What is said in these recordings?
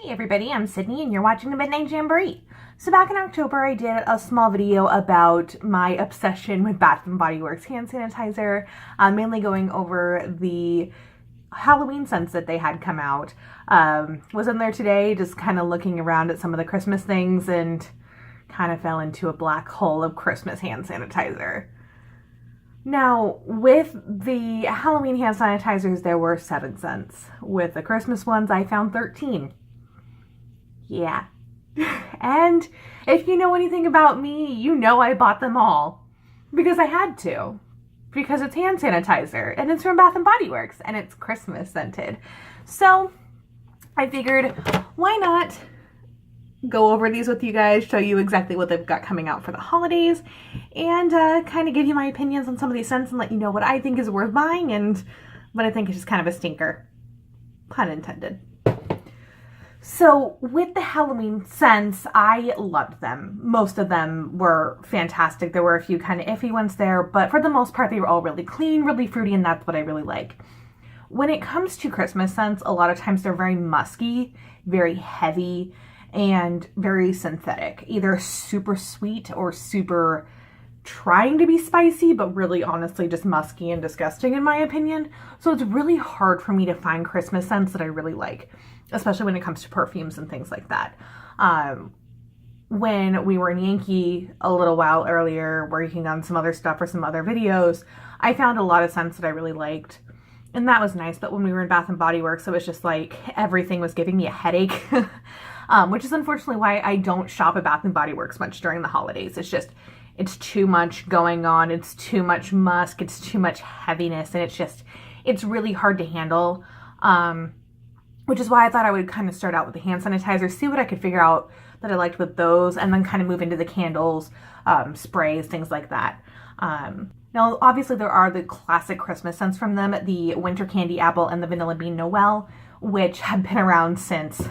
Hey everybody, I'm Sydney and you're watching the Midnight Jamboree. So back in October I did a small video about my obsession with Bath & Body Works hand sanitizer, mainly going over the Halloween scents that they had come out. Was in there today just kind of looking around at some of the Christmas things and kind of fell into a black hole of Christmas hand sanitizer. Now, with the Halloween hand sanitizers, there were 7 scents. With the Christmas ones, I found 13. Yeah. And if you know anything about me, you know I bought them all. Because I had to. Because it's hand sanitizer, and it's from Bath & Body Works, and it's Christmas scented. So, I figured, why not go over these with you guys, show you exactly what they've got coming out for the holidays, and kind of give you my opinions on some of these scents and let you know what I think is worth buying and what I think is just kind of a stinker. Pun intended. So with the Halloween scents, I loved them. Most of them were fantastic. There were a few kind of iffy ones there, but for the most part, they were all really clean, really fruity, and that's what I really like. When it comes to Christmas scents, a lot of times they're very musky, very heavy, and very synthetic, either super sweet or super trying to be spicy, but really honestly just musky and disgusting in my opinion. So it's really hard for me to find Christmas scents that I really like, especially when it comes to perfumes and things like that. When we were in Yankee a little while earlier working on some other stuff for some other videos, I found a lot of scents that I really liked. And that was nice, but when we were in Bath & Body Works, it was just like everything was giving me a headache. Which is unfortunately why I don't shop at Bath & Body Works much during the holidays. It's just, it's too much going on. It's too much musk. It's too much heaviness. And it's really hard to handle. Which is why I thought I would kind of start out with the hand sanitizer, see what I could figure out that I liked with those, and then kind of move into the candles, sprays, things like that. Now, obviously there are the classic Christmas scents from them, the Winter Candy Apple and the Vanilla Bean Noel, which have been around since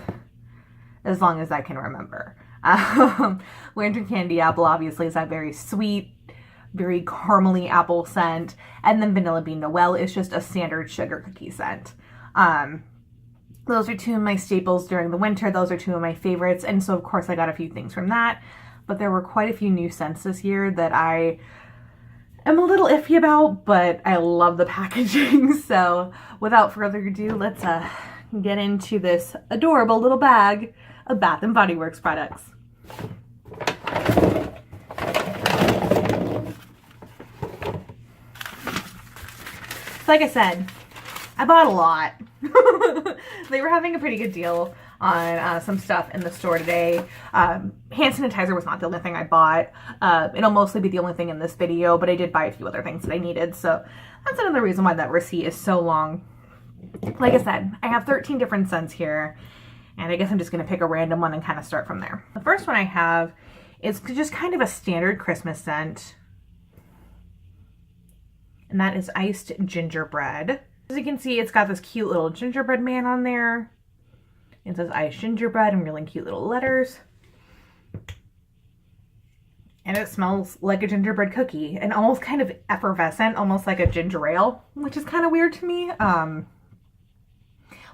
as long as I can remember. Winter Candy Apple obviously is that very sweet, very caramely apple scent, and then Vanilla Bean Noel is just a standard sugar cookie scent. Those are 2 of my staples during the winter. Those are 2 of my favorites, and so of course I got a few things from that, but there were quite a few new scents this year that I am a little iffy about, but I love the packaging. So without further ado, let's get into this adorable little bag of Bath & Body Works products. So like I said, I bought a lot. They were having a pretty good deal on some stuff in the store today. Hand sanitizer was not the only thing I bought. It'll mostly be the only thing in this video, but I did buy a few other things that I needed. So that's another reason why that receipt is so long. Like I said, I have 13 different scents here. And I guess I'm just going to pick a random one and kind of start from there. The first one I have is just kind of a standard Christmas scent. And that is Iced Gingerbread. As you can see, it's got this cute little gingerbread man on there. It says Iced Gingerbread in really cute little letters. And it smells like a gingerbread cookie and almost kind of effervescent, almost like a ginger ale, which is kind of weird to me.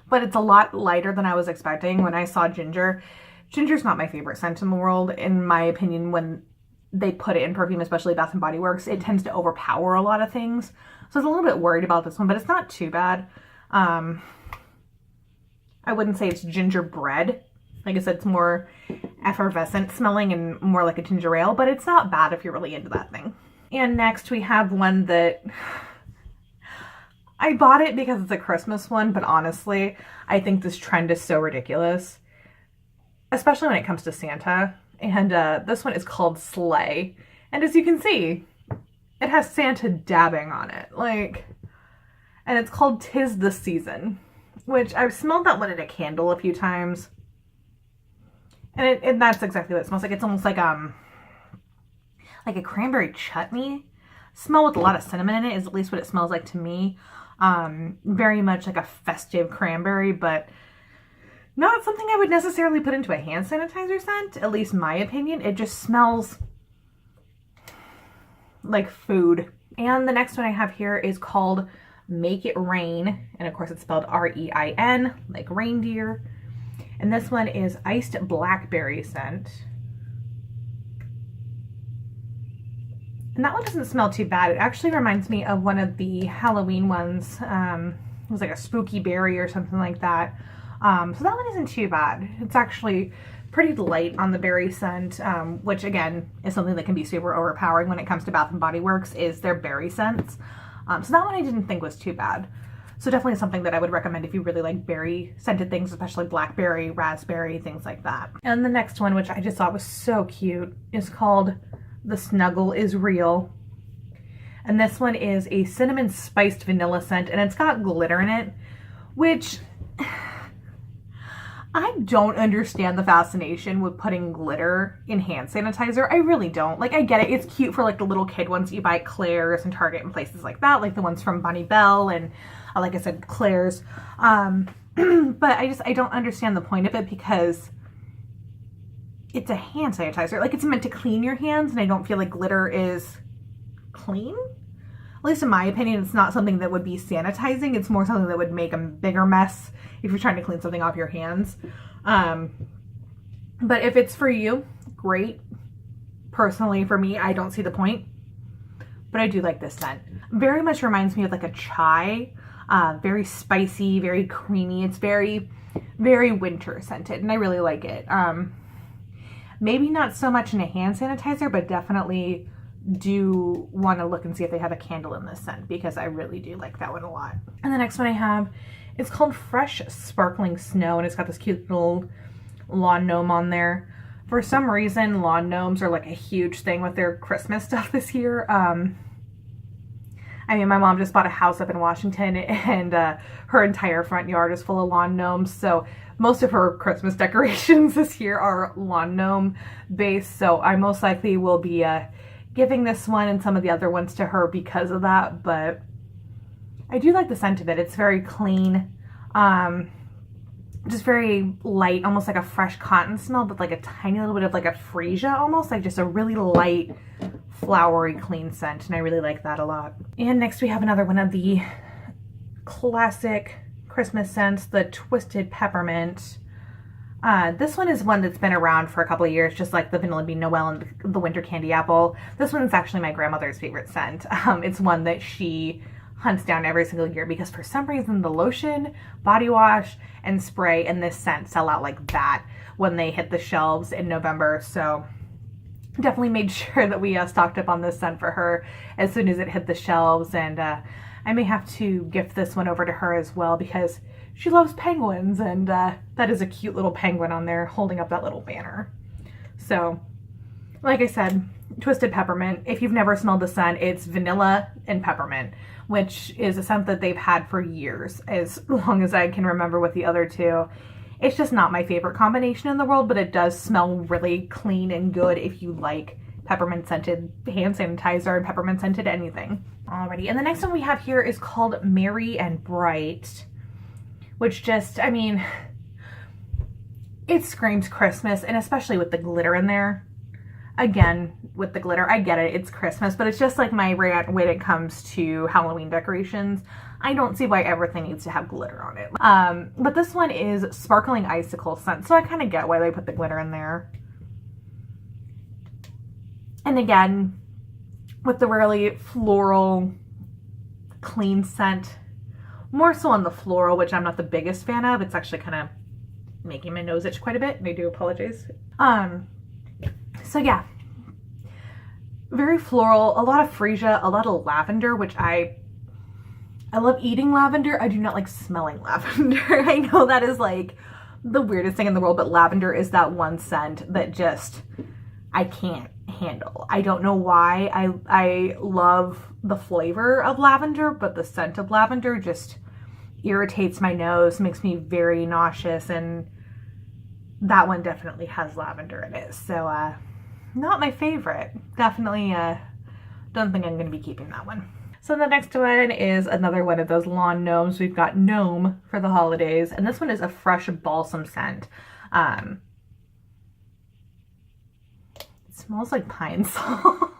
But it's a lot lighter than I was expecting when I saw ginger. Ginger's not my favorite scent in the world. In my opinion, when they put it in perfume, especially Bath & Body Works, it tends to overpower a lot of things. So I was a little bit worried about this one, but it's not too bad. I wouldn't say it's gingerbread. Like I said, it's more effervescent smelling and more like a ginger ale, but it's not bad if you're really into that thing. And next we have one that I bought it because it's a Christmas one, but honestly, I think this trend is so ridiculous, especially when it comes to Santa. And this one is called Slay. And as you can see, it has Santa dabbing on it. And it's called 'Tis the Season, which I've smelled that one in a candle a few times. And that's exactly what it smells like. It's almost like a cranberry chutney smell with a lot of cinnamon in it is at least what it smells like to me. Very much like a festive cranberry, but not something I would necessarily put into a hand sanitizer scent, at least my opinion. It just smells like food. And the next one I have here is called Make It Rain, and of course it's spelled R-E-I-N, like reindeer. And this one is Iced Blackberry scent. And that one doesn't smell too bad. It actually reminds me of one of the Halloween ones. It was like a spooky berry or something like that. So that one isn't too bad. It's actually pretty light on the berry scent, which again is something that can be super overpowering when it comes to Bath & Body Works is their berry scents. So that one I didn't think was too bad. So definitely something that I would recommend if you really like berry scented things, especially blackberry, raspberry, things like that. And the next one, which I just thought was so cute, is called The Snuggle Is Real. And this one is a cinnamon spiced vanilla scent, and it's got glitter in it, which I don't understand the fascination with putting glitter in hand sanitizer. I really don't. Like, I get it. It's cute for like the little kid ones that you buy at Claire's and Target and places like that, like the ones from Bonnie Bell and like I said, Claire's. But I don't understand the point of it because it's a hand sanitizer. Like, it's meant to clean your hands, and I don't feel like glitter is clean. At least in my opinion, it's not something that would be sanitizing. It's more something that would make a bigger mess if you're trying to clean something off your hands. But if it's for you, great. Personally, for me, I don't see the point. But I do like this scent. Very much reminds me of like a chai. Very spicy, very creamy. It's very, very winter scented, and I really like it. Maybe not so much in a hand sanitizer, but definitely do want to look and see if they have a candle in this scent, because I really do like that one a lot. And the next one I have is called Fresh Sparkling Snow, and it's got this cute little lawn gnome on there. For some reason, lawn gnomes are like a huge thing with their Christmas stuff this year. I mean, my mom just bought a house up in Washington, and her entire front yard is full of lawn gnomes, so most of her Christmas decorations this year are lawn gnome based, so I most likely will be giving this one and some of the other ones to her because of that. But I do like the scent of it. It's very clean, just very light, almost like a fresh cotton smell, but like a tiny little bit of like a freesia, almost like just a really light, flowery, clean scent, and I really like that a lot. And next we have another one of the classic Christmas scents, the Twisted Peppermint. This one is one that's been around for a couple of years, just like the Vanilla Bean Noel and the Winter Candy Apple. This one is actually my grandmother's favorite scent. It's one that she hunts down every single year because for some reason the lotion, body wash, and spray in this scent sell out like that when they hit the shelves in November. So definitely made sure that we stocked up on this scent for her as soon as it hit the shelves. And I may have to gift this one over to her as well because she loves penguins, and that is a cute little penguin on there holding up that little banner. So, like I said, Twisted Peppermint. If you've never smelled the scent, it's vanilla and peppermint, which is a scent that they've had for years, as long as I can remember with the other two. It's just not my favorite combination in the world, but it does smell really clean and good if you like peppermint scented hand sanitizer and peppermint scented anything. Alrighty, and the next one we have here is called Merry and Bright, which just, I mean, it screams Christmas, and especially with the glitter in there. Again, with the glitter, I get it, it's Christmas, but it's just like my rant when it comes to Halloween decorations. I don't see why everything needs to have glitter on it. But this one is Sparkling Icicle scent, so I kind of get why they put the glitter in there. And again, with the really floral, clean scent, more so on the floral, which I'm not the biggest fan of. It's actually kind of making my nose itch quite a bit, and I do apologize. So yeah, very floral, a lot of freesia, a lot of lavender, which I love eating lavender. I do not like smelling lavender. I know that is like the weirdest thing in the world, but lavender is that one scent that just, I can't handle. I don't know why. I love the flavor of lavender, but the scent of lavender just irritates my nose, makes me very nauseous, and that one definitely has lavender in it. So, not my favorite. Definitely don't think I'm going to be keeping that one. So the next one is another one of those lawn gnomes. We've got Gnome for the holidays, and this one is a fresh balsam scent. It smells like pine sol.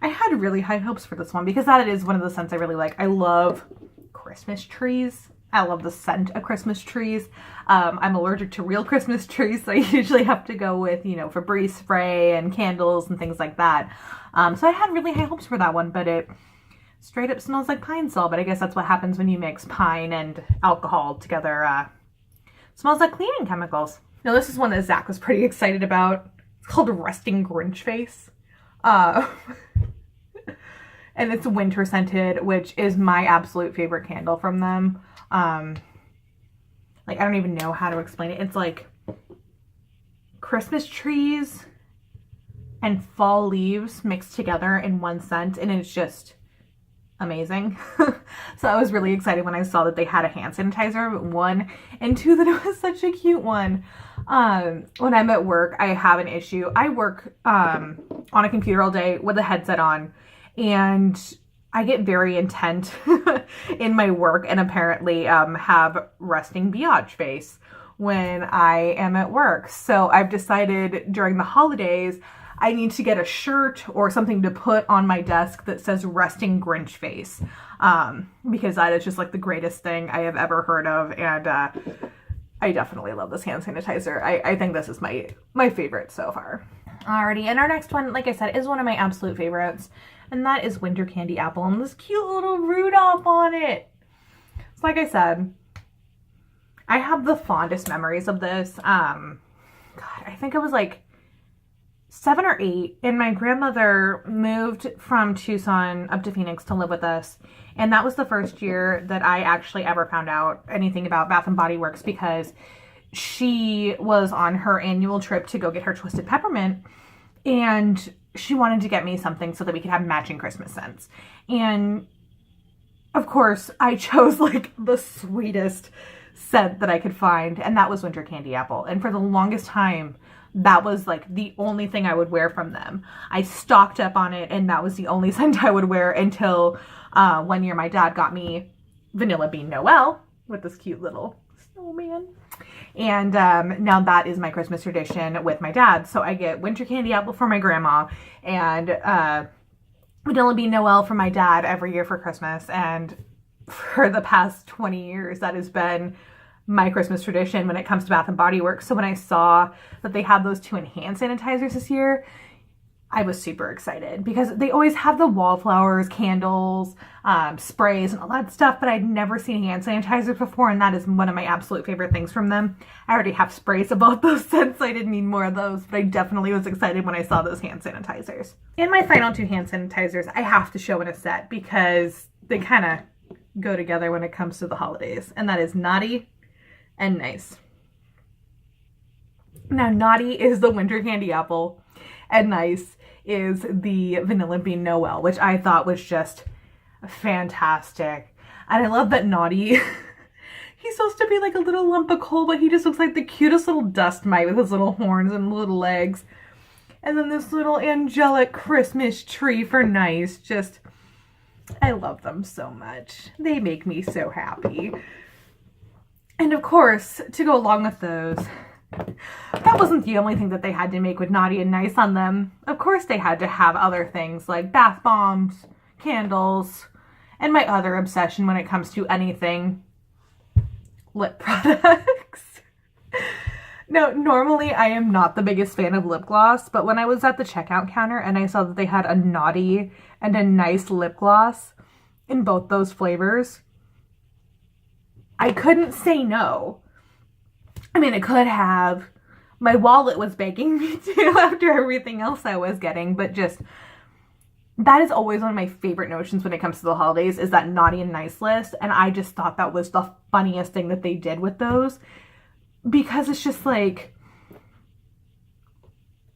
I had really high hopes for this one because that is one of the scents I really like. I love Christmas trees. I love the scent of Christmas trees. I'm allergic to real Christmas trees, so I usually have to go with, you know, Febreze spray and candles and things like that. So I had really high hopes for that one, but it straight up smells like pine sol, but I guess that's what happens when you mix pine and alcohol together. Smells like cleaning chemicals. Now this is one that Zach was pretty excited about. It's called Resting Grinch Face. And it's winter scented, which is my absolute favorite candle from them. Like, I don't even know how to explain it. It's like Christmas trees and fall leaves mixed together in one scent, and it's just amazing. So I was really excited when I saw that they had a hand sanitizer, one, and two, that it was such a cute one. When I'm at work, I have an issue. I work on a computer all day with a headset on, and I get very intent in my work, and apparently have resting biatch face when I am at work. So I've decided during the holidays I need to get a shirt or something to put on my desk that says Resting Grinch Face, because that is just like the greatest thing I have ever heard of, and I definitely love this hand sanitizer. I think this is my favorite so far. Alrighty, and our next one, like I said, is one of my absolute favorites, and that is Winter Candy Apple, and this cute little Rudolph on it. So like I said, I have the fondest memories of this. God, I think it was like 7 or 8, and my grandmother moved from Tucson up to Phoenix to live with us, and that was the first year that I actually ever found out anything about Bath and Body Works, because she was on her annual trip to go get her Twisted Peppermint, and she wanted to get me something so that we could have matching Christmas scents. And of course I chose like the sweetest scent that I could find, and that was Winter Candy Apple. And for the longest time, that was like the only thing I would wear from them. I stocked up on it, and that was the only scent I would wear until one year my dad got me Vanilla Bean Noel with this cute little snowman. And now that is my Christmas tradition with my dad. So I get Winter Candy Apple for my grandma, and Vanilla Bean Noel for my dad every year for Christmas. And for the past 20 years, that has been my Christmas tradition when it comes to Bath and Body Works. So when I saw that they had those 2 hand sanitizers this year, I was super excited, because they always have the wallflowers, candles, sprays, and all that stuff, but I'd never seen hand sanitizers before, and that is one of my absolute favorite things from them. I already have sprays of both those scents, so I didn't need more of those, but I definitely was excited when I saw those hand sanitizers. And my final 2 hand sanitizers I have to show in a set, because they kind of go together when it comes to the holidays, and that is Naughty and Nice. Now, Naughty is the Winter Candy Apple, and Nice is the Vanilla Bean Noel, which I thought was just fantastic. And I love that Naughty, he's supposed to be like a little lump of coal, but he just looks like the cutest little dust mite with his little horns and little legs. And then this little angelic Christmas tree for Nice. Just, I love them so much. They make me so happy. And of course, to go along with those, that wasn't the only thing that they had to make with Naughty and Nice on them. Of course, they had to have other things like bath bombs, candles, and my other obsession when it comes to anything lip products. Now, normally I am not the biggest fan of lip gloss, but when I was at the checkout counter and I saw that they had a Naughty and a Nice lip gloss in both those flavors, I couldn't say no. I mean, it could have. My wallet was begging me to after everything else I was getting, but just, that is always one of my favorite notions when it comes to the holidays, is that Naughty and Nice list, and I just thought that was the funniest thing that they did with those, because it's just like,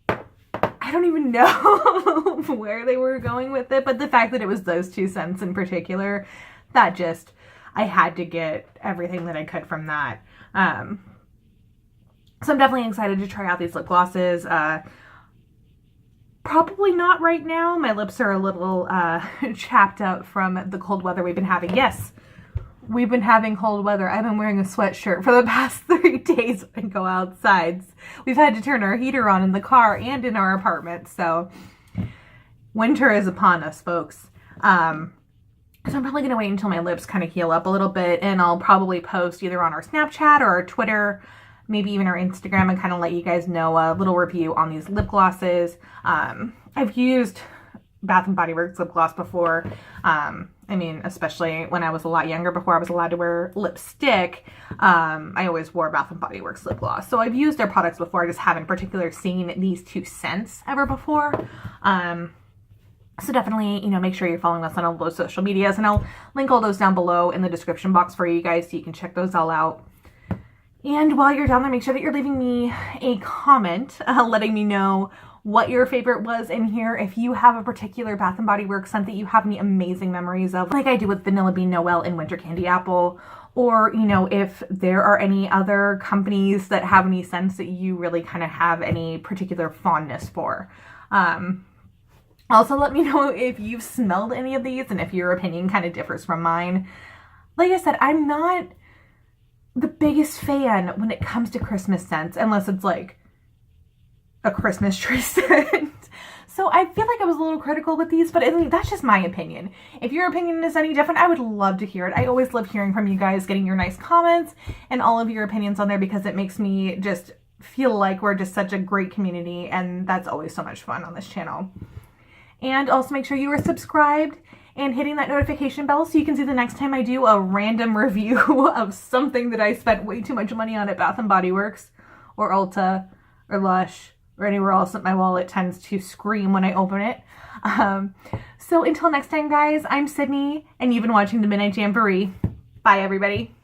I don't even know where they were going with it, but the fact that it was those 2 scents in particular, that just, I had to get everything that I could from that. So I'm definitely excited to try out these lip glosses. Probably not right now. My lips are a little chapped up from the cold weather we've been having. Yes, we've been having cold weather. I've been wearing a sweatshirt for the past 3 days when I go outside. We've had to turn our heater on in the car and in our apartment. So winter is upon us, folks. So I'm probably going to wait until my lips kind of heal up a little bit, and I'll probably post either on our Snapchat or our Twitter, maybe even our Instagram, and kind of let you guys know a little review on these lip glosses. I've used Bath & Body Works lip gloss before. I mean, especially when I was a lot younger, before I was allowed to wear lipstick, I always wore Bath & Body Works lip gloss. So I've used their products before. I just haven't particularly seen these two scents ever before. So definitely, make sure you're following us on all those social medias, and I'll link all those down below in the description box for you guys so you can check those all out. And while you're down there, make sure that you're leaving me a comment letting me know what your favorite was in here. If you have a particular Bath & Body Works scent that you have any amazing memories of, like I do with Vanilla Bean Noel and Winter Candy Apple, or, if there are any other companies that have any scents that you really kind of have any particular fondness for. Also, let me know if you've smelled any of these and if your opinion kind of differs from mine. Like I said, I'm not the biggest fan when it comes to Christmas scents, unless it's like a Christmas tree scent. So I feel like I was a little critical with these, but I mean, that's just my opinion. If your opinion is any different, I would love to hear it. I always love hearing from you guys, getting your nice comments and all of your opinions on there, because it makes me just feel like we're just such a great community, and that's always so much fun on this channel. And also make sure you are subscribed and hitting that notification bell so you can see the next time I do a random review of something that I spent way too much money on at Bath & Body Works or Ulta or Lush or anywhere else that my wallet tends to scream when I open it. So until next time, guys, I'm Sydney, and you've been watching the Midnight Jamboree. Bye, everybody.